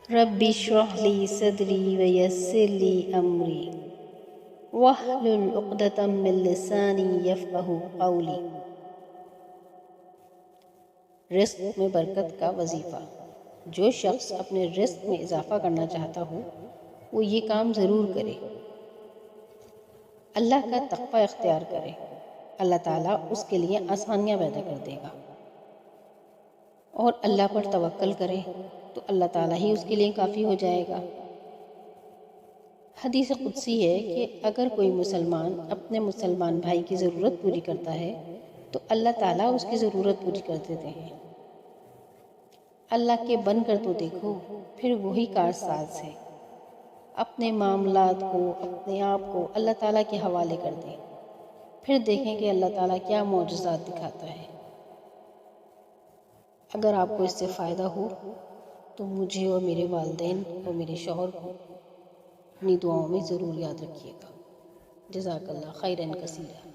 رب اشرح لی صدری ویسر لی امری واحلل عقدۃ من لسانی یفقہوا قولی۔ رزق میں برکت کا وظیفہ۔ جو شخص اپنے رزق میں اضافہ کرنا چاہتا ہو وہ یہ کام ضرور کرے۔ اللہ کا تقوی اختیار کرے، اللہ تعالیٰ اس کے لیے آسانیاں پیدا کر دے گا، اور اللہ پر توکل کرے تو اللہ تعالیٰ ہی اس کے لیے کافی ہو جائے گا۔ حدیث قدسی ہے کہ اگر کوئی مسلمان اپنے مسلمان بھائی کی ضرورت پوری کرتا ہے تو اللہ تعالیٰ اس کی ضرورت پوری کر دیتے ہیں۔ اللہ کے بن کر تو دیکھو، پھر وہی کارساز ہے۔ اپنے معاملات کو، اپنے آپ کو اللہ تعالیٰ کے حوالے کر دیں، پھر دیکھیں کہ اللہ تعالیٰ کیا معجزات دکھاتا ہے۔ اگر آپ کو اس سے فائدہ ہو تو مجھے اور میرے والدین اور میرے شوہر کو اپنی دعاؤں میں ضرور یاد رکھیے گا۔ جزاک اللہ خیرا کثیرا۔